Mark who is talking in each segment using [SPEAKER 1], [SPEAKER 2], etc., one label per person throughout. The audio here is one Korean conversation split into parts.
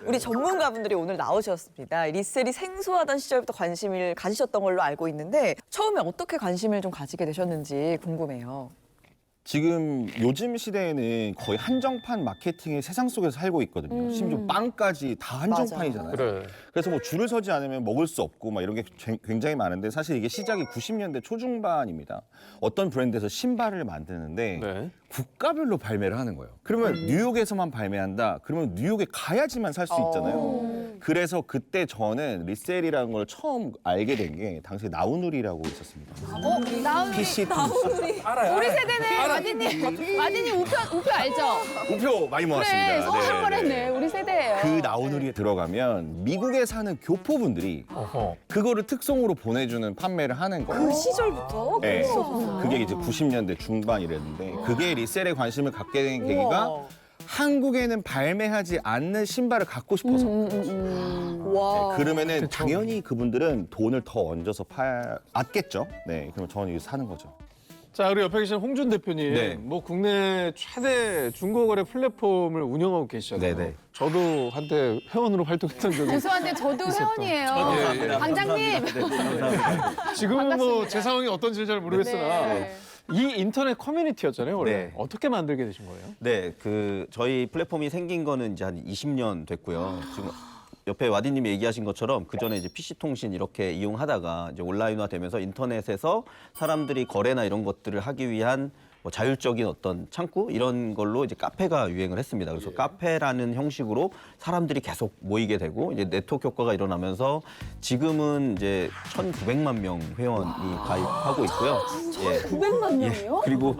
[SPEAKER 1] 우리 전문가분들이 오늘 나오셨습니다. 리셀이 생소하던 시절부터 관심을 가지셨던 걸로 알고 있는데 처음에 어떻게 관심을 좀 가지게 되셨는지 궁금해요.
[SPEAKER 2] 지금 요즘 시대에는 거의 한정판 마케팅의 세상 속에서 살고 있거든요. 심지어 빵까지 다 한정판이잖아요.
[SPEAKER 3] 그래.
[SPEAKER 2] 그래서 뭐 줄을 서지 않으면 먹을 수 없고 막 이런 게 굉장히 많은데 사실 이게 시작이 90년대 초중반입니다. 어떤 브랜드에서 신발을 만드는데
[SPEAKER 3] 네.
[SPEAKER 2] 국가별로 발매를 하는 거예요. 그러면 뉴욕에서만 발매한다. 그러면 뉴욕에 가야지만 살 수 있잖아요. 그래서 그때 저는 리셀이라는 걸 처음 알게 된 게 당시에 나우누리라고 있었습니다.
[SPEAKER 4] 나우누리.
[SPEAKER 2] PC 툴스.
[SPEAKER 3] 알아요.
[SPEAKER 4] 우리 세대네, 마디님. 마디님 우표 알죠?
[SPEAKER 2] 우표 많이 모았습니다.
[SPEAKER 4] 그래, 성공할
[SPEAKER 2] 네,
[SPEAKER 4] 뻔했네. 우리 세대예요.
[SPEAKER 2] 그 나우누리에 들어가면 미국에 사는 교포분들이
[SPEAKER 3] 어허.
[SPEAKER 2] 그거를 특송으로 보내주는 판매를 하는 거예요.
[SPEAKER 1] 그 시절부터?
[SPEAKER 2] 네. 그게 이제 90년대 중반이랬는데 그게 리셀에 관심을 갖게 된 계기가
[SPEAKER 1] 우와.
[SPEAKER 2] 한국에는 발매하지 않는 신발을 갖고 싶어서.
[SPEAKER 1] 와.
[SPEAKER 2] 그러면은 당연히 그분들은 돈을 더 얹어서 팔았겠죠. 네, 그럼 저는 이거 사는 거죠.
[SPEAKER 3] 자, 그리고 옆에 계신 홍준 대표님,
[SPEAKER 2] 네.
[SPEAKER 3] 뭐 국내 최대 중고거래 플랫폼을 운영하고 계시잖아요.
[SPEAKER 2] 네네.
[SPEAKER 3] 저도 한때 회원으로 활동했던 적이 있어요.
[SPEAKER 4] 죄송한데 저도 회원이에요.
[SPEAKER 3] 예, 예.
[SPEAKER 4] 방장님.
[SPEAKER 3] 지금은 뭐 제 상황이 어떤지 잘 모르겠으나
[SPEAKER 4] 네.
[SPEAKER 3] 이 인터넷 커뮤니티였잖아요, 원래.
[SPEAKER 5] 네.
[SPEAKER 3] 어떻게 만들게 되신 거예요?
[SPEAKER 5] 네, 저희 플랫폼이 생긴 거는 이제 한 20년 됐고요. 지금 옆에 와디님이 얘기하신 것처럼 그 전에 이제 PC 통신 이렇게 이용하다가 이제 온라인화 되면서 인터넷에서 사람들이 거래나 이런 것들을 하기 위한 뭐 자율적인 어떤 창구 이런 걸로 이제 카페가 유행을 했습니다. 그래서 카페라는 형식으로 사람들이 계속 모이게 되고 이제 네트워크 효과가 일어나면서 지금은 이제 1,900만 명 회원이 가입하고 있고요.
[SPEAKER 4] 900만 명이요?
[SPEAKER 5] 그리고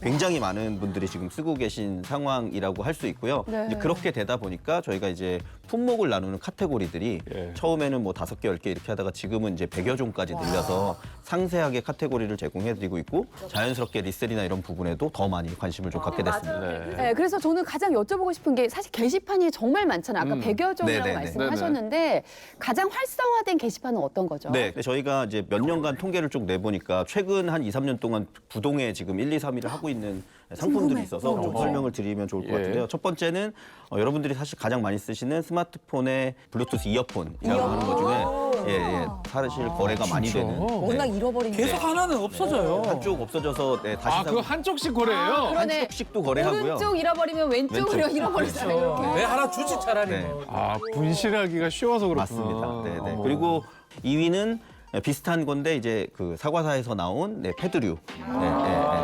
[SPEAKER 5] 굉장히 많은 분들이 지금 쓰고 계신 상황이라고 할 수 있고요.
[SPEAKER 4] 네.
[SPEAKER 5] 이제 그렇게 되다 보니까 저희가 이제 품목을 나누는 카테고리들이 처음에는 뭐 5개, 10개 이렇게 하다가 지금은 이제 100여 종까지 늘려서 상세하게 카테고리를 제공해드리고 있고 자연스럽게 리셀이나 이런 부분에도 더 많이 관심을 좀 갖게 됐습니다.
[SPEAKER 4] 네, 그래서 저는 가장 여쭤보고 싶은 게 사실 게시판이 정말 많잖아요. 아까 100여 종이라고
[SPEAKER 5] 네네네.
[SPEAKER 4] 말씀하셨는데 가장 활성화된 게시판은 어떤 거죠?
[SPEAKER 5] 네, 저희가 이제 몇 년간 통계를 쭉 내보니까 최근 한 2, 3년 동안 부동에 지금 1, 2, 3위를 하고 있는 상품들이 있어서 좀 설명을 드리면 좋을 것 같은데요. 첫 번째는 여러분들이 사실 가장 많이 쓰시는 스마트폰의 블루투스 이어폰이라고 하는 것 중에 사실 거래가 많이 되는
[SPEAKER 1] 워낙 잃어버린
[SPEAKER 6] 계속 하나는 없어져요.
[SPEAKER 5] 한쪽 없어져서 다시
[SPEAKER 3] 아, 그거 한쪽씩 거래예요?
[SPEAKER 4] 그러네.
[SPEAKER 5] 한쪽씩도 거래하고요.
[SPEAKER 4] 오른쪽 잃어버리면 왼쪽으로
[SPEAKER 5] 왼쪽.
[SPEAKER 4] 잃어버리잖아요. 이렇게.
[SPEAKER 6] 왜 하나 주지 차라리.
[SPEAKER 5] 네.
[SPEAKER 6] 뭐.
[SPEAKER 3] 아, 분실하기가 쉬워서 그렇구나.
[SPEAKER 5] 맞습니다. 네네.
[SPEAKER 3] 어머.
[SPEAKER 5] 그리고 2위는 비슷한 건데 이제 그 사과사에서 나온 패드류.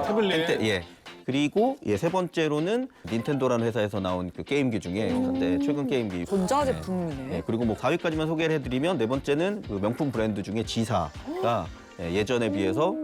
[SPEAKER 3] 태블릿.
[SPEAKER 5] 그리고 세 번째로는 닌텐도라는 회사에서 나온 그 게임기 중에 최근 게임기.
[SPEAKER 1] 전자제품이네.
[SPEAKER 5] 네, 그리고 뭐 4위까지만 소개를 해드리면 네 번째는 그 명품 브랜드 중에 지사가 예전에 비해서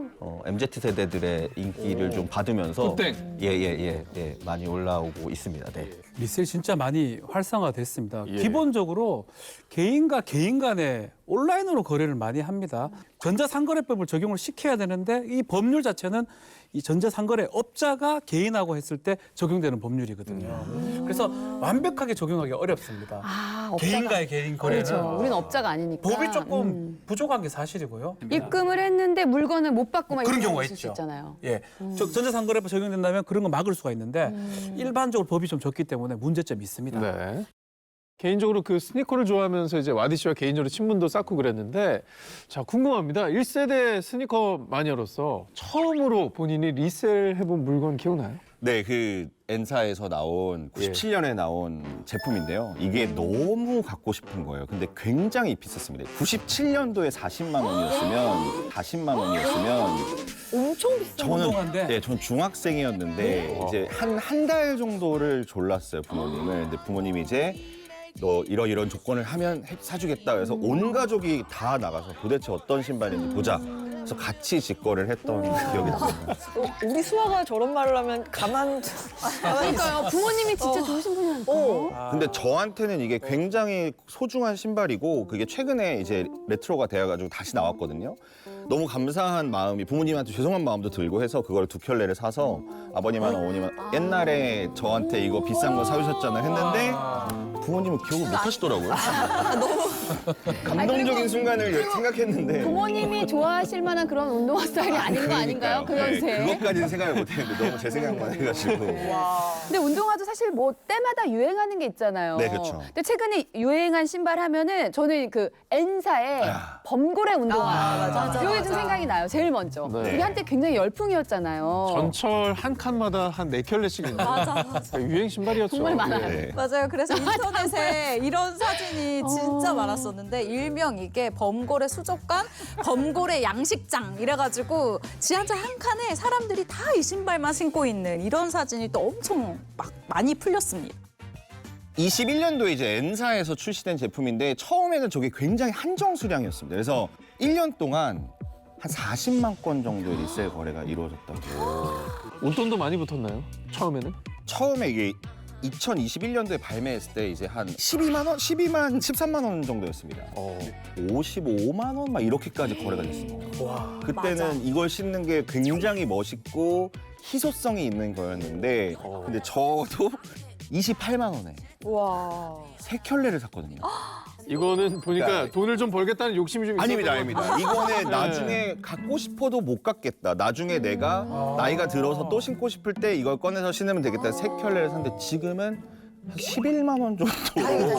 [SPEAKER 5] MZ 세대들의 인기를 좀 받으면서
[SPEAKER 3] 굿땡.
[SPEAKER 5] 많이 올라오고 있습니다. 네.
[SPEAKER 6] 리셀 진짜 많이 활성화됐습니다.
[SPEAKER 3] 예.
[SPEAKER 6] 기본적으로 개인과 개인 간에 온라인으로 거래를 많이 합니다. 전자상거래법을 적용을 시켜야 되는데 이 법률 자체는 이 전자상거래업자가 개인하고 했을 때 적용되는 법률이거든요. 그래서 완벽하게 적용하기 어렵습니다.
[SPEAKER 4] 아, 업자가.
[SPEAKER 6] 개인과의 개인 거래는
[SPEAKER 4] 그렇죠. 우리는 업자가 아니니까.
[SPEAKER 6] 법이 조금 부족한 게 사실이고요.
[SPEAKER 4] 입금을 했는데 물건을 못 받고 막
[SPEAKER 6] 그런
[SPEAKER 4] 이런
[SPEAKER 6] 경우가
[SPEAKER 4] 있을 수
[SPEAKER 6] 있죠.
[SPEAKER 4] 있잖아요.
[SPEAKER 6] 예, 전자상거래법 적용된다면 그런 거 막을 수가 있는데 일반적으로 법이 좀 적기 때문에 문제점이 있습니다.
[SPEAKER 3] 네. 개인적으로 그 스니커를 좋아하면서 이제 와디 씨와 개인적으로 친분도 쌓고 그랬는데 자, 궁금합니다. 1세대 스니커 마니아로서 처음으로 본인이 리셀 해본 물건 기억나요?
[SPEAKER 2] 네, 그 N사에서 나온 97년에 나온 제품인데요. 이게 너무 갖고 싶은 거예요. 근데 굉장히 비쌌습니다. 97년도에 40만 원이었으면
[SPEAKER 1] 엄청 비싼
[SPEAKER 6] 운동화인데.
[SPEAKER 2] 전 중학생이었는데 이제 한 달 정도를 졸랐어요, 부모님을. 근데 부모님이 이제 너 이런 조건을 하면 사주겠다. 그래서 온 가족이 다 나가서 도대체 어떤 신발인지 보자. 그래서 같이 직거래를 했던 기억이 납니다.
[SPEAKER 1] 우리 수아가 저런 말을 하면 가만히
[SPEAKER 4] 그러니까요. 부모님이 진짜 좋으신 분이라니까.
[SPEAKER 2] 근데 저한테는 이게 굉장히 소중한 신발이고 그게 최근에 이제 레트로가 되어가지고 다시 나왔거든요. 너무 감사한 마음이 부모님한테 죄송한 마음도 들고 해서 그걸 2켤레를 사서 아버님하고 어머님은 옛날에 저한테 이거 비싼 거 사주셨잖아요 했는데 부모님은 기억을 못 하시더라고요. 감동적인 순간을 생각했는데
[SPEAKER 4] 부모님이 좋아하실 만한 그런 운동화 스타일이 아닌 거 아닌가요? 그 연세.
[SPEAKER 2] 그것까지는 생각을 못 했는데 너무 제 생각만 해가지고.
[SPEAKER 4] 근데 운동화도 사실 사실 뭐 때마다 유행하는 게 있잖아요.
[SPEAKER 2] 네, 그렇죠.
[SPEAKER 4] 근데 최근에 유행한 신발 하면은 저는 그 N사의 범고래 운동화.
[SPEAKER 1] 맞아.
[SPEAKER 4] 이게 좀 생각이 나요. 제일 먼저.
[SPEAKER 3] 네.
[SPEAKER 4] 이게 한때 굉장히 열풍이었잖아요.
[SPEAKER 3] 전철 한 칸마다 한 4켤레씩 있는 유행 신발이었죠.
[SPEAKER 4] 정말 많아요.
[SPEAKER 2] 네.
[SPEAKER 7] 맞아요. 그래서 인터넷에 이런 사진이 진짜 많았었는데 일명 이게 범고래 수족관, 범고래 양식장 이래가지고 지하철 한 칸에 사람들이 다 이 신발만 신고 있는 이런 사진이 또 엄청 막 많이 풀렸습니다.
[SPEAKER 2] 21년도에 이제 N사에서 출시된 제품인데 처음에는 저게 굉장히 한정 수량이었습니다. 그래서 1년 동안 한 40만 건 정도의 리셀 거래가 이루어졌다고.
[SPEAKER 3] 웃돈도 많이 붙었나요? 처음에는?
[SPEAKER 2] 처음에 이게 2021년도에 발매했을 때 이제 한 12만 원, 13만 원 정도였습니다. 55만 원 막 이렇게까지 거래가 됐습니다. 그때는 이걸 신는 게 굉장히 멋있고 희소성이 있는 거였는데 근데 저도 28만 원에
[SPEAKER 1] 와.
[SPEAKER 2] 3켤레를 샀거든요.
[SPEAKER 3] 이거는 보니까
[SPEAKER 2] 네.
[SPEAKER 3] 돈을 좀 벌겠다는 욕심이 좀 있었던
[SPEAKER 2] 아닙니다,
[SPEAKER 3] 것
[SPEAKER 2] 아닙니다.
[SPEAKER 3] 같아요.
[SPEAKER 2] 이거는 나중에 갖고 싶어도 못 갖겠다. 나중에 내가 나이가 들어서 또 신고 싶을 때 이걸 꺼내서 신으면 되겠다. 3켤레를 샀는데 지금은 한 11만 원 정도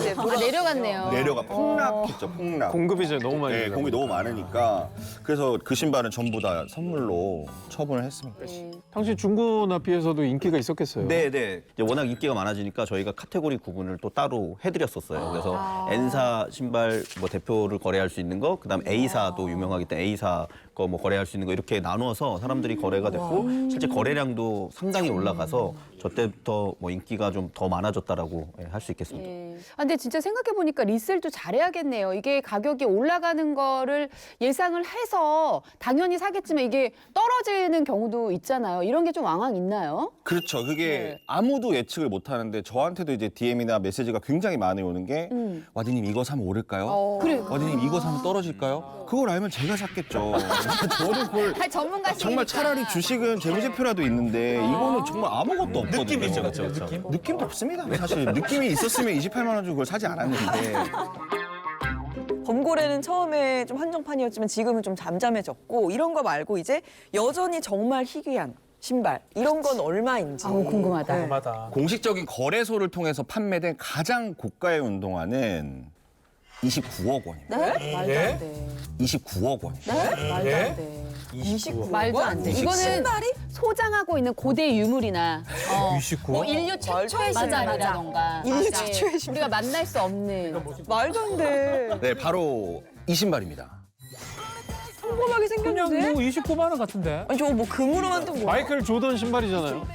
[SPEAKER 1] 이제
[SPEAKER 4] 내려갔네요.
[SPEAKER 2] 내려가 폭락했죠, 폭락.
[SPEAKER 3] 공급이 이제 너무 많이
[SPEAKER 2] 네,
[SPEAKER 3] 되다
[SPEAKER 2] 공이 너무 많으니까 그래서 그 신발은 전부 다 선물로 처분을 했습니다.
[SPEAKER 3] 당시 중고 납비에서도 인기가 있었겠어요.
[SPEAKER 5] 네, 네. 이제 워낙 인기가 많아지니까 저희가 카테고리 구분을 또 따로 해드렸었어요. 그래서 N사 신발 뭐 대표를 거래할 수 있는 거, 그다음 A사도 유명하기 때문에 A사 거 뭐 거래할 수 있는 거 이렇게 나누어서 사람들이 거래가 됐고 실제 거래량도 상당히 올라가서 저 때부터 뭐 인기가 좀 더 많아졌다라고 할 수 있겠습니다.
[SPEAKER 4] 근데 진짜 생각해 보니까 리셀도 잘해야겠네요. 이게 가격이 올라가는 거를 예상을 해서 당연히 사겠지만 이게 떨어지는 경우도 있잖아요. 이런 게 좀 왕왕 있나요?
[SPEAKER 2] 그렇죠. 그게 아무도 예측을 못 하는데 저한테도 이제 DM이나 메시지가 굉장히 많이 오는 게 와디님 이거 사면 오를까요?
[SPEAKER 4] 그래.
[SPEAKER 2] 와디님 이거 사면 떨어질까요? 그걸 알면 제가 샀겠죠. 저도 그걸
[SPEAKER 4] 전문가시니까.
[SPEAKER 2] 정말 차라리 주식은 재무제표라도 있는데 이거는 정말 아무것도 없거든요.
[SPEAKER 5] 느낌이죠, 그렇죠.
[SPEAKER 2] 느낌도 없습니다. 사실 느낌이 있었으면 28만 원 주고 그걸 사지 않았는데.
[SPEAKER 1] 범고래는 처음에 좀 한정판이었지만 지금은 좀 잠잠해졌고 이런 거 말고 이제 여전히 정말 희귀한 신발 이런 건 얼마인지.
[SPEAKER 4] 아우 궁금하다.
[SPEAKER 6] 맞아.
[SPEAKER 2] 공식적인 거래소를 통해서 판매된 가장 고가의 운동화는 29억 원입니다.
[SPEAKER 1] 네?
[SPEAKER 4] 말도 안 돼.
[SPEAKER 2] 29억 원.
[SPEAKER 4] 말도 안 돼.
[SPEAKER 1] 29.
[SPEAKER 4] 말도 안 돼. 이거는 소장하고 있는 고대 유물이나
[SPEAKER 6] 29?
[SPEAKER 4] 뭐 인류 최초의 신발이라던가
[SPEAKER 1] 인류
[SPEAKER 4] 네.
[SPEAKER 1] 최초의 신발.
[SPEAKER 4] 우리가 만날 수 없는
[SPEAKER 1] 말도 안 돼.
[SPEAKER 2] 네, 바로 이 신발입니다.
[SPEAKER 1] 평범하게
[SPEAKER 6] 그냥
[SPEAKER 1] 생겼는데?
[SPEAKER 6] 뭐 29만 원 같은데.
[SPEAKER 1] 아니 저거 뭐 금으로 만든 거.
[SPEAKER 3] 마이클 조던 신발이잖아요.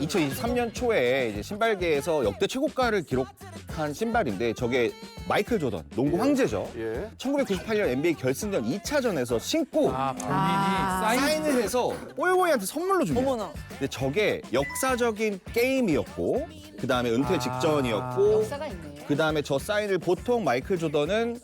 [SPEAKER 2] 2023년 초에 이제 신발계에서 역대 최고가를 기록한 신발인데 저게 마이클 조던, 농구 황제죠.
[SPEAKER 3] 예.
[SPEAKER 2] 1998년 NBA 결승전 2차전에서 신고
[SPEAKER 6] 본인이
[SPEAKER 2] 사인을 해서 볼보이한테 선물로 줍니다.
[SPEAKER 1] 어머나.
[SPEAKER 2] 근데 저게 역사적인 게임이었고 그다음에 은퇴 직전이었고
[SPEAKER 4] 역사가 있네.
[SPEAKER 2] 그다음에 저 사인을 보통 마이클 조던은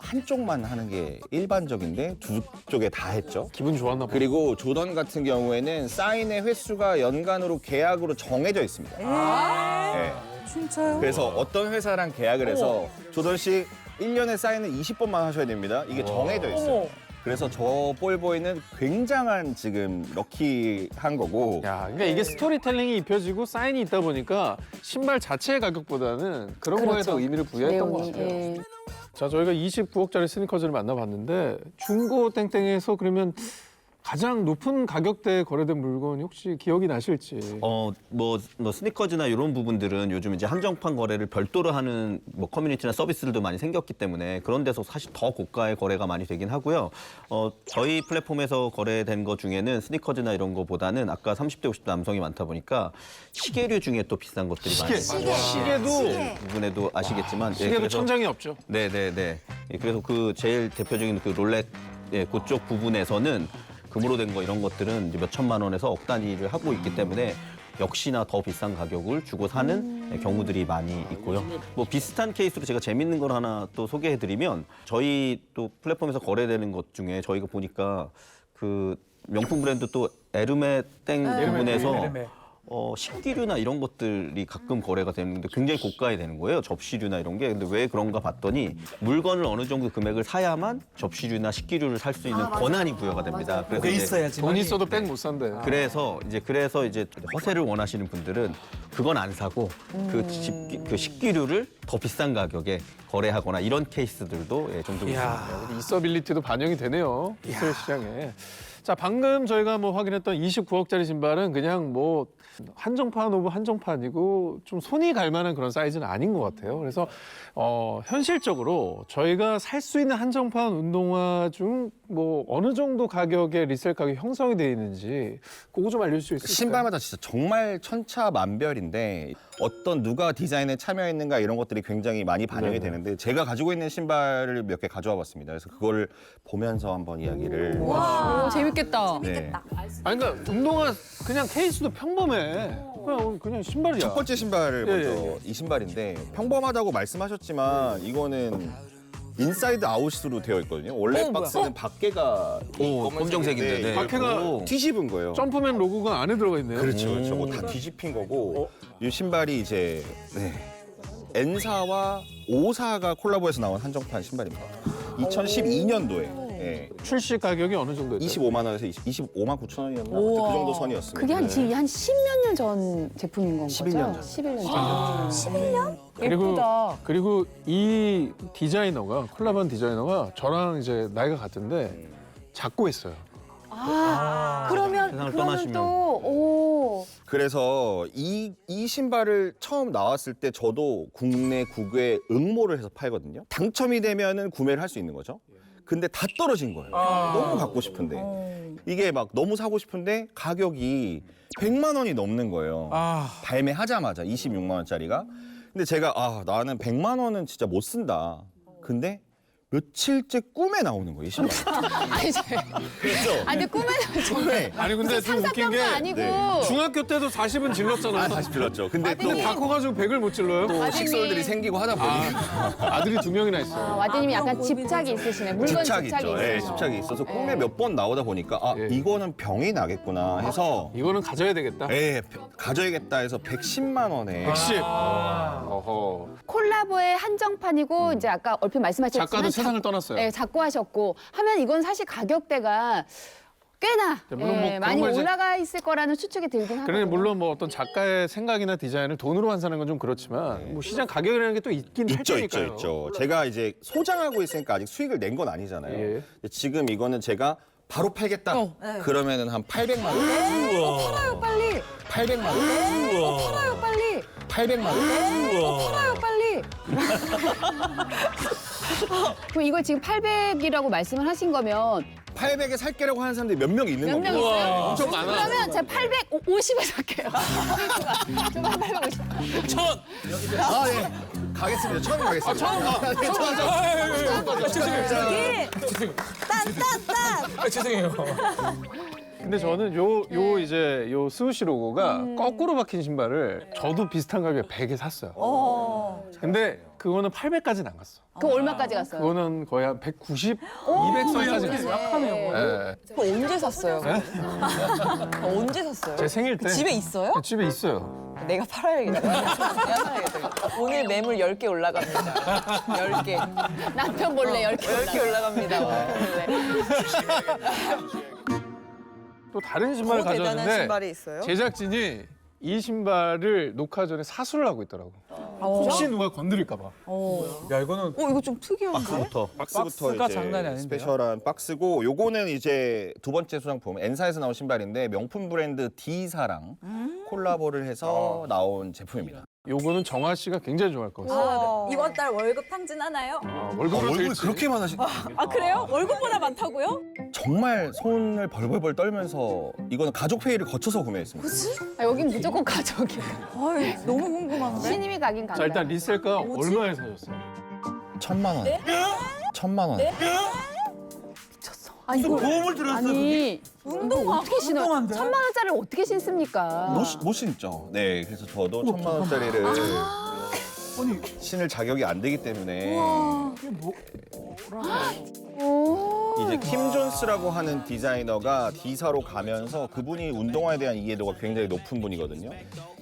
[SPEAKER 2] 한쪽만 하는 게 일반적인데 두 쪽에 다 했죠.
[SPEAKER 3] 기분 좋았나 봐요.
[SPEAKER 2] 그리고 조던 같은 경우에는 사인의 횟수가 연간으로 계약으로 정해져 있습니다. 네.
[SPEAKER 7] 진짜요?
[SPEAKER 2] 그래서 어떤 회사랑 계약을 해서 조던 씨 1년에 사인을 20번만 하셔야 됩니다. 이게 정해져 있어요.
[SPEAKER 1] 어머.
[SPEAKER 2] 그래서 저 볼보이는 굉장한 지금 럭키한 거고
[SPEAKER 3] 야, 그러니까 이게 스토리텔링이 입혀지고 사인이 있다 보니까 신발 자체의 가격보다는 그런 거에 더 의미를 부여했던 것
[SPEAKER 4] 내용이.
[SPEAKER 3] 같아요.
[SPEAKER 4] 예.
[SPEAKER 3] 자, 저희가 29억짜리 스니커즈를 만나봤는데 중고 땡땡에서 그러면 가장 높은 가격대에 거래된 물건이 혹시 기억이 나실지.
[SPEAKER 5] 뭐 스니커즈나 이런 부분들은 요즘 이제 한정판 거래를 별도로 하는 뭐 커뮤니티나 서비스들도 많이 생겼기 때문에 그런 데서 사실 더 고가의 거래가 많이 되긴 하고요. 저희 플랫폼에서 거래된 것 중에는 스니커즈나 이런 거보다는 아까 30대, 50대 남성이 많다 보니까 시계류 중에 또 비싼 것들이 많아요.
[SPEAKER 3] 시계도
[SPEAKER 5] 부분에도 아시겠지만
[SPEAKER 3] 시계도
[SPEAKER 5] 그래서-
[SPEAKER 3] 천장이 없죠.
[SPEAKER 5] 네네네. 그래서 그 제일 대표적인 그 롤렉 그쪽 부분에서는 금으로 된 거 이런 것들은 이제 몇 천만 원에서 억 단위를 하고 있기 때문에 역시나 더 비싼 가격을 주고 사는 경우들이 많이 있고요. 뭐 비슷한 케이스로 제가 재밌는 걸 하나 또 소개해드리면 저희 또 플랫폼에서 거래되는 것 중에 저희가 보니까 그 명품 브랜드 또 에르메 땡 부분에서
[SPEAKER 6] 에르메.
[SPEAKER 5] 식기류나 이런 것들이 가끔 거래가 되는데 굉장히 고가에 되는 거예요. 접시류나 이런 게. 근데 왜 그런가 봤더니 물건을 어느 정도 금액을 사야만 접시류나 식기류를 살 수 있는 권한이 부여가 됩니다. 그래서
[SPEAKER 6] 돼
[SPEAKER 5] 이제
[SPEAKER 6] 있어야지.
[SPEAKER 3] 돈 있어도 백 못 산대.
[SPEAKER 5] 그래서 이제 허세를 원하시는 분들은 그건 안 사고 그 식기류를 더 비싼 가격에 거래하거나 이런 케이스들도 종종 있습니다.
[SPEAKER 3] 이서빌리티도 반영이 되네요. 리셀 시장에. 자, 방금 저희가 뭐 확인했던 29억짜리 신발은 그냥 뭐 한정판 오브 한정판이고 좀 손이 갈 만한 그런 사이즈는 아닌 것 같아요. 그래서 현실적으로 저희가 살 수 있는 한정판 운동화 중 뭐 어느 정도 가격의 리셀 가격이 형성이 돼 있는지 그거 좀 알려줄 수 있을까요?
[SPEAKER 2] 신발마다 진짜 정말 천차만별인데 어떤 누가 디자인에 참여했는가 이런 것들이 굉장히 많이 반영이 되는데 제가 가지고 있는 신발을 몇 개 가져와 봤습니다. 그래서 그걸 보면서 한번 이야기를.
[SPEAKER 4] 오, 재밌겠다.
[SPEAKER 2] 네.
[SPEAKER 3] 아니 그러니까 운동화 그냥 케이스도 평범해. 그냥 신발이야.
[SPEAKER 2] 첫 번째 신발을
[SPEAKER 3] 예,
[SPEAKER 2] 먼저 이 신발인데 평범하다고 말씀하셨지만 이거는 인사이드 아웃으로 되어 있거든요. 원래
[SPEAKER 1] 뭐야?
[SPEAKER 2] 박스는 밖에가
[SPEAKER 5] 검정색인데. 네.
[SPEAKER 3] 밖에가
[SPEAKER 2] 뒤집은 거예요.
[SPEAKER 3] 점프맨 로고가 안에 들어가 있네요.
[SPEAKER 2] 그렇죠, 그렇죠. 뭐 다 뒤집힌 거고 이 신발이 이제 N사와 O사가 콜라보해서 나온 한정판 신발입니다. 2012년도에
[SPEAKER 3] 출시 가격이 어느 정도였죠?
[SPEAKER 2] 25만 원에서 25만 9천 원이었나? 그 정도 선이었습니다.
[SPEAKER 4] 그게 지금 한 10몇 년 전 제품인 건 거죠?
[SPEAKER 2] 11년 전.
[SPEAKER 4] 11년 전.
[SPEAKER 1] 예쁘다.
[SPEAKER 3] 그리고 이 디자이너가 콜라보한 디자이너가 저랑 이제 나이가 같은데 작고 했어요.
[SPEAKER 4] 그러면
[SPEAKER 5] 세상을
[SPEAKER 4] 그러면
[SPEAKER 5] 떠나시면.
[SPEAKER 4] 또
[SPEAKER 2] 그래서 이 신발을 처음 나왔을 때 저도 국내 국외 응모를 해서 팔거든요. 당첨이 되면은 구매를 할 수 있는 거죠. 근데 다 떨어진 거예요. 너무 갖고 싶은데. 이게 막 너무 사고 싶은데 가격이 100만 원이 넘는 거예요. 발매하자마자 26만 원짜리가. 근데 제가 나는 100만 원은 진짜 못 쓴다. 근데 며칠째 꿈에 나오는 거예요, 이 신발.
[SPEAKER 4] 아니
[SPEAKER 2] 그래서
[SPEAKER 4] 근데 꿈에는 정말
[SPEAKER 3] 아니 근데 좀 웃긴
[SPEAKER 4] 상상한
[SPEAKER 3] 게
[SPEAKER 4] 거 아니고
[SPEAKER 2] 네.
[SPEAKER 3] 중학교 때도 40은 질렀잖아요.
[SPEAKER 2] 다시 빌렸죠. 근데 또
[SPEAKER 3] 근데 다 커가지고 100을 못 질러요?
[SPEAKER 2] 또 식솔들이 생기고 하다 보니
[SPEAKER 3] 아들이 2명이나 있어요.
[SPEAKER 4] 와디님이 약간 집착이 있으시네. 물건
[SPEAKER 2] 집착이
[SPEAKER 4] 집착이
[SPEAKER 2] 있죠. 예,
[SPEAKER 4] 있어서.
[SPEAKER 2] 집착이 있어서 꿈에 몇 번 나오다 보니까
[SPEAKER 3] 예.
[SPEAKER 2] 이거는 병이 나겠구나 해서
[SPEAKER 3] 이거는 가져야 되겠다.
[SPEAKER 2] 가져야겠다 해서 110만 원에
[SPEAKER 3] 110. 어허.
[SPEAKER 4] 콜라보의 한정판이고 이제 아까 얼핏 말씀하셨지만
[SPEAKER 3] 작가도 세상을 떠났어요.
[SPEAKER 4] 네, 작고 하셨고 하면 이건 사실 가격대가 꽤나
[SPEAKER 3] 네, 물론 뭐
[SPEAKER 4] 많이
[SPEAKER 3] 그런 걸 이제-
[SPEAKER 4] 올라가 있을 거라는 추측이 들긴 하거든요.
[SPEAKER 3] 그런데 물론 뭐 어떤 작가의 생각이나 디자인을 돈으로 환산하는 건 좀 그렇지만 뭐 시장 가격이라는 게 또 있긴 할
[SPEAKER 2] 있죠,
[SPEAKER 3] 테니까요.
[SPEAKER 2] 있죠. 제가 이제 소장하고 있으니까 아직 수익을 낸 건 아니잖아요.
[SPEAKER 3] 예.
[SPEAKER 2] 근데 지금 이거는 제가 바로 팔겠다. 그러면은 한 800만 원.
[SPEAKER 4] 팔아요 빨리.
[SPEAKER 2] 800만 원.
[SPEAKER 4] 팔아요 빨리.
[SPEAKER 2] 800만 원.
[SPEAKER 4] 팔아요 빨리. 그럼 이걸 지금 800이라고 말씀을 하신 거면
[SPEAKER 2] 800에 살게라고 하는 사람들이 몇 명 있는
[SPEAKER 4] 몇 명
[SPEAKER 2] 겁니다.
[SPEAKER 4] 있어요?
[SPEAKER 3] 엄청 많아.
[SPEAKER 4] 그러면 제가 850에 살게요. 정말 850.
[SPEAKER 2] 가겠습니다. 처음 가겠습니다.
[SPEAKER 3] 근데 저는 요 이제 요 스우시 로고가 거꾸로 박힌 신발을 저도 비슷한 가격에 100에 샀어요. 근데 그거는 800까지는 안 갔어.
[SPEAKER 4] 그 얼마까지 갔어요?
[SPEAKER 3] 그거는 거의 한 190, 200선까지 갔어요.
[SPEAKER 4] 약하네요.
[SPEAKER 3] 예.
[SPEAKER 1] 그거 언제 샀어요? 언제 샀어요?
[SPEAKER 3] 제 생일 때.
[SPEAKER 1] 집에 있어요?
[SPEAKER 3] 집에 있어요.
[SPEAKER 1] 내가 팔아야겠다. 내가 팔아야겠다. 오늘 매물 10개 올라갑니다. 10개.
[SPEAKER 4] 남편 몰래 10개
[SPEAKER 1] 10개 올라갑니다.
[SPEAKER 3] 또 다른 신발을
[SPEAKER 1] 더 대단한
[SPEAKER 3] 가져왔는데
[SPEAKER 1] 신발이 있어요?
[SPEAKER 3] 제작진이 이 신발을 녹화 전에 사수를 하고 있더라고. 혹시 누가 건드릴까 봐.
[SPEAKER 6] 야 이거는
[SPEAKER 1] 이거 좀 특이한데?
[SPEAKER 5] 부터
[SPEAKER 2] 박스부터
[SPEAKER 6] 박스가
[SPEAKER 2] 이제
[SPEAKER 6] 장난이 아닌데요?
[SPEAKER 2] 스페셜한 박스고 요거는 이제 두 번째 소장품 N사에서 나온 신발인데 명품 브랜드 D사랑 콜라보를 해서 나온 제품입니다.
[SPEAKER 3] 요거는 정아 씨가 굉장히 좋아할 것 같아요.
[SPEAKER 7] 이번 달 월급 탕진하나요?
[SPEAKER 3] 월급으로
[SPEAKER 2] 얼굴이
[SPEAKER 3] 될지.
[SPEAKER 2] 그렇게 많으신
[SPEAKER 7] 아 그래요? 월급보다 많다고요?
[SPEAKER 2] 정말 손을 벌벌벌 떨면서 이거는 가족 회의를 거쳐서 구매했습니다.
[SPEAKER 4] 아, 여긴 무조건 가족이야.
[SPEAKER 7] 아이, 너무 궁금한데.
[SPEAKER 4] 신임이 가긴 간다.
[SPEAKER 3] 자 일단 리셀가 얼마에 사셨어요?
[SPEAKER 2] 1,000만 원. 1,000만 원.
[SPEAKER 4] 아니,
[SPEAKER 6] 보험을 들었어.
[SPEAKER 4] 아니
[SPEAKER 7] 운동화.
[SPEAKER 4] 어떻게 신어요?
[SPEAKER 6] 운동화인데?
[SPEAKER 4] 1,000만 원짜리를 어떻게 신습니까?
[SPEAKER 2] 못 신죠. 네, 그래서 저도 1,000만 원짜리를 신을 자격이 안 되기 때문에
[SPEAKER 4] 오.
[SPEAKER 2] 이제 킴 존스라고 하는 디자이너가 D사로 가면서 그분이 운동화에 대한 이해도가 굉장히 높은 분이거든요.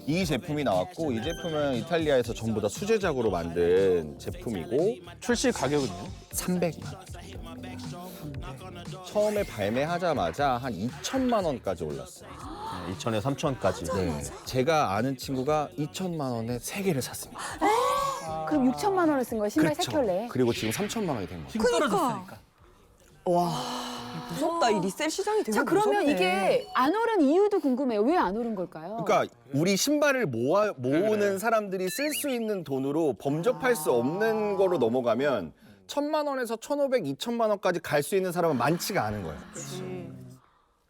[SPEAKER 2] 이 제품이 나왔고 이 제품은 이탈리아에서 전부 다 수제작으로 만든 제품이고
[SPEAKER 3] 출시 가격은요?
[SPEAKER 2] 300만 원. 처음에 발매하자마자 한 2천만 원까지 올랐어요.
[SPEAKER 5] 2천에 3천까지.
[SPEAKER 2] 네. 제가 아는 친구가 2천만 원에 3개를 샀습니다.
[SPEAKER 4] 그럼 6천만 원을 쓴 거예요, 신발 세 켤레.
[SPEAKER 2] 그리고 지금 3천만 원이 된 거예요.
[SPEAKER 6] 지금 떨어졌으니까.
[SPEAKER 1] 무섭다. 이 리셀 시장이 되게
[SPEAKER 4] 자, 그러면
[SPEAKER 1] 무섭네.
[SPEAKER 4] 이게 안 오른 이유도 궁금해요. 왜 안 오른 걸까요?
[SPEAKER 2] 그러니까 우리 신발을 모으는 사람들이 쓸 수 있는 돈으로 범접할 수 없는 거로 넘어가면 1,000만 원에서 1,500, 2천만 원까지 갈 수 있는 사람은 많지가 않은 거예요.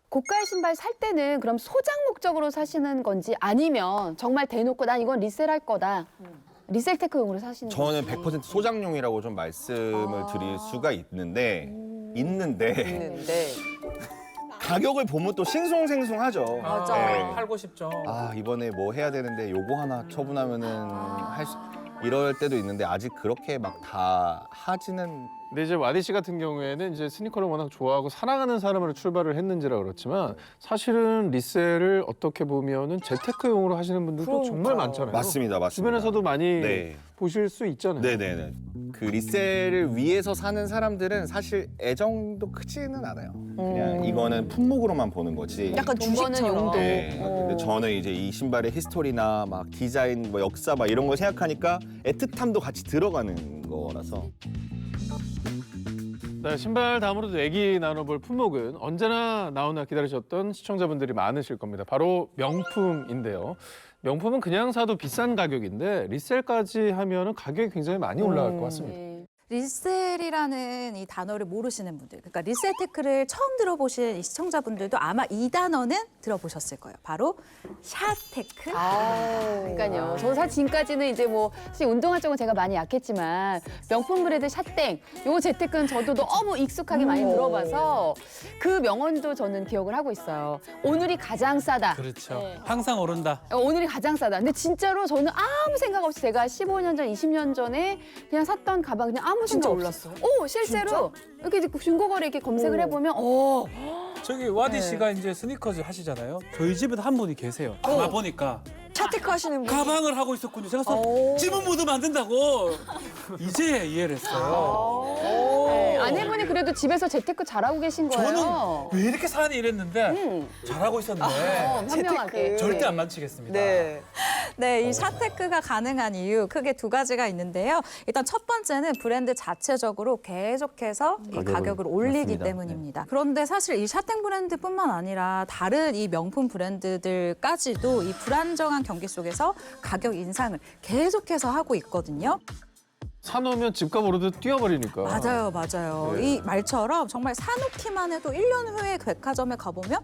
[SPEAKER 4] 고가의 신발 살 때는 그럼 소장 목적으로 사시는 건지 아니면 정말 대놓고 난 이건 리셀할 거다. 리셀 테크용으로 사시는
[SPEAKER 2] 저는
[SPEAKER 4] 건지.
[SPEAKER 2] 100% 소장용이라고 좀 말씀을 드릴 수가 있는데
[SPEAKER 1] 있는데
[SPEAKER 2] 가격을 보면 또 싱숭생숭하죠.
[SPEAKER 1] 맞아.
[SPEAKER 2] 네.
[SPEAKER 6] 팔고 싶죠.
[SPEAKER 2] 아 이번에 뭐 해야 되는데 요거 하나 처분하면은 이럴 때도 있는데 아직 그렇게 막 다 하지는.
[SPEAKER 3] 근데 이제 와디 씨 같은 경우에는 이제 스니커를 워낙 좋아하고 사랑하는 사람으로 출발을 했는지라 그렇지만 사실은 리셀을 어떻게 보면은 재테크용으로 하시는 분들도 정말 많잖아요.
[SPEAKER 2] 맞습니다.
[SPEAKER 3] 주변에서도 많이
[SPEAKER 2] 네.
[SPEAKER 3] 보실 수 있잖아요.
[SPEAKER 2] 네네네. 그 리셀을 위해서 사는 사람들은 사실 애정도 크지는 않아요. 그냥 이거는 품목으로만 보는 거지.
[SPEAKER 1] 약간
[SPEAKER 4] 돈 버는
[SPEAKER 1] 주식처럼.
[SPEAKER 4] 용도.
[SPEAKER 2] 네. 근데 저는 이제 이 신발의 히스토리나 막 디자인, 뭐 역사 막 이런 걸 생각하니까 애틋함도 같이 들어가는 거라서.
[SPEAKER 3] 네, 신발 다음으로도 얘기 나눠볼 품목은 언제나 나오나 기다리셨던 시청자분들이 많으실 겁니다. 바로 명품인데요. 명품은 그냥 사도 비싼 가격인데 리셀까지 하면은 가격이 굉장히 많이 올라갈 것 같습니다.
[SPEAKER 4] 네.
[SPEAKER 7] 리셀이라는 이 단어를 모르시는 분들, 그러니까 리셀 테크를 처음 들어보신 이 시청자분들도 아마 이 단어는 들어보셨을 거예요. 바로 샤테크.
[SPEAKER 4] 그러니까요. 저 사실 지금까지는 이제 뭐 사실 운동화 쪽은 제가 많이 약했지만 명품 브랜드 샤땡 요 재테크는 저도 너무 익숙하게 많이 들어봐서 그 명언도 저는 기억을 하고 있어요. 오늘이 가장 싸다.
[SPEAKER 6] 그렇죠.
[SPEAKER 4] 네.
[SPEAKER 6] 항상 오른다.
[SPEAKER 4] 오늘이 가장 싸다. 근데 진짜로 저는 아무 생각 없이 제가 15년 전, 20년 전에 그냥 샀던 가방 그냥 아무
[SPEAKER 1] 진짜
[SPEAKER 4] 생각
[SPEAKER 1] 올랐어요?
[SPEAKER 4] 오, 실제로 이렇게 이제 중고거래 이렇게 검색을 해보면
[SPEAKER 6] 저기 와디 씨가 이제 스니커즈 하시잖아요. 저희 집에도 한 분이 계세요. 가 보니까
[SPEAKER 1] 차테크 하시는 분이
[SPEAKER 6] 가방을 하고 있었군요. 제가 집은 묻으면 안 된다고 이제 이해를 했어요.
[SPEAKER 4] 네, 아내분이 그래도 집에서 재테크 잘하고 계신 거예요.
[SPEAKER 6] 저는 왜 이렇게 사니 이랬는데 잘하고 있었는데
[SPEAKER 4] 현명하게.
[SPEAKER 6] 절대 안 만치겠습니다.
[SPEAKER 1] 네.
[SPEAKER 7] 네, 이 샤테크가 가능한 이유 크게 두 가지가 있는데요. 일단 첫 번째는 브랜드 자체적으로 계속해서 이 가격을 올리기
[SPEAKER 5] 맞습니다.
[SPEAKER 7] 때문입니다. 그런데 사실 이 샤텍 브랜드뿐만 아니라 다른 이 명품 브랜드들까지도 이 불안정한 경기 속에서 가격 인상을 계속해서 하고 있거든요.
[SPEAKER 3] 사놓으면 집값 오르듯 뛰어버리니까.
[SPEAKER 7] 맞아요. 이 말처럼 정말 사놓기만 해도 1년 후에 백화점에 가보면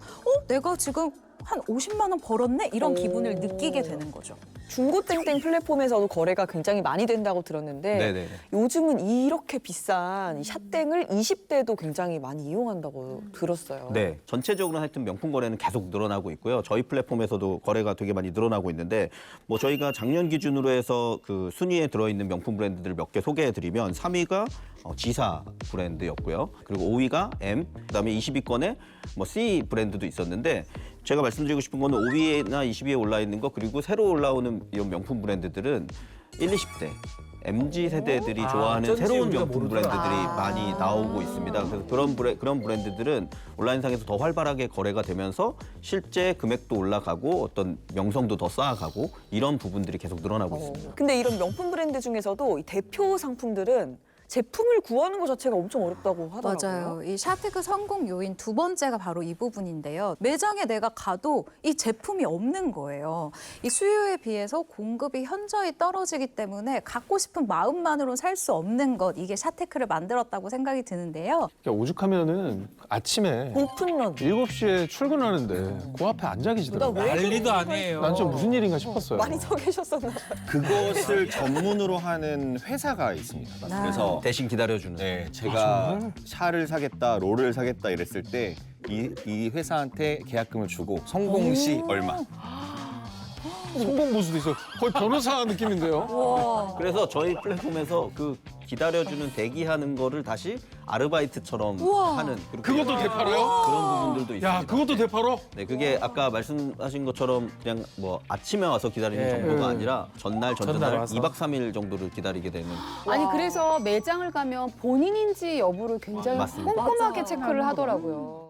[SPEAKER 7] 내가 지금 한 50만 원 벌었네? 이런 기분을 느끼게 되는 거죠.
[SPEAKER 1] 중고 땡땡 플랫폼에서도 거래가 굉장히 많이 된다고 들었는데
[SPEAKER 5] 네네.
[SPEAKER 1] 요즘은 이렇게 비싼 이 샷땡을 20대도 굉장히 많이 이용한다고 들었어요.
[SPEAKER 5] 네, 전체적으로 하여튼 명품 거래는 계속 늘어나고 있고요. 저희 플랫폼에서도 거래가 되게 많이 늘어나고 있는데 뭐 저희가 작년 기준으로 해서 그 순위에 들어있는 명품 브랜드들 몇 개 소개해드리면 3위가 지사 브랜드였고요. 그리고 5위가 M, 그다음에 20위권에 뭐 C 브랜드도 있었는데 제가 말씀드리고 싶은 거는 5위나 20위에 올라 있는 거 그리고 새로 올라오는 이런 명품 브랜드들은 1, 20대 MZ 세대들이 좋아하는
[SPEAKER 6] 어쩐지
[SPEAKER 5] 새로운
[SPEAKER 6] 우리가
[SPEAKER 5] 명품
[SPEAKER 6] 모르더라.
[SPEAKER 5] 브랜드들이 많이 나오고 있습니다. 그래서 그런 브랜드들은 온라인상에서 더 활발하게 거래가 되면서 실제 금액도 올라가고 어떤 명성도 더 쌓아가고 이런 부분들이 계속 늘어나고 있습니다.
[SPEAKER 1] 근데 이런 명품 브랜드 중에서도 이 대표 상품들은 제품을 구하는 것 자체가 엄청 어렵다고 하더라고요.
[SPEAKER 7] 맞아요. 이 샤테크 성공 요인 두 번째가 바로 이 부분인데요. 매장에 내가 가도 이 제품이 없는 거예요. 이 수요에 비해서 공급이 현저히 떨어지기 때문에 갖고 싶은 마음만으로 살 수 없는 것, 이게 샤테크를 만들었다고 생각이 드는데요.
[SPEAKER 3] 그러니까 오죽하면은 아침에
[SPEAKER 1] 오픈런.
[SPEAKER 3] 7시에 출근하는데 그 앞에 앉아 계시더라고요.
[SPEAKER 6] 난리도 아니에요.
[SPEAKER 3] 난 좀 무슨 일인가 싶었어요.
[SPEAKER 1] 많이 서 계셨었나 봐요.
[SPEAKER 2] 그것을 전문으로 하는 회사가 있습니다. 그래서
[SPEAKER 5] 대신 기다려주는.
[SPEAKER 2] 네, 제가 샤를 사겠다, 롤을 사겠다 이랬을 때 이 회사한테 계약금을 주고 성공 시 얼마.
[SPEAKER 3] 성공 보수도 있어. 거의 변호사 느낌인데요.
[SPEAKER 5] 그래서 저희 플랫폼에서 그 기다려주는 대기하는 거를 다시 아르바이트처럼
[SPEAKER 7] 우와.
[SPEAKER 5] 하는 그렇게
[SPEAKER 3] 그것도 대팔아요?
[SPEAKER 5] 그런 부분들도 있습니다.
[SPEAKER 3] 야, 그것도 대팔어?
[SPEAKER 5] 네, 그게 아까 말씀하신 것처럼 그냥 뭐 아침에 와서 기다리는
[SPEAKER 6] 예.
[SPEAKER 5] 정도가 아니라 전날
[SPEAKER 6] 전날
[SPEAKER 5] 전전날
[SPEAKER 6] 와서.
[SPEAKER 5] 2박 3일 정도를 기다리게 되는
[SPEAKER 4] 아니 그래서 매장을 가면 본인인지 여부를 굉장히
[SPEAKER 5] 맞습니다.
[SPEAKER 4] 꼼꼼하게 체크를 하더라고요.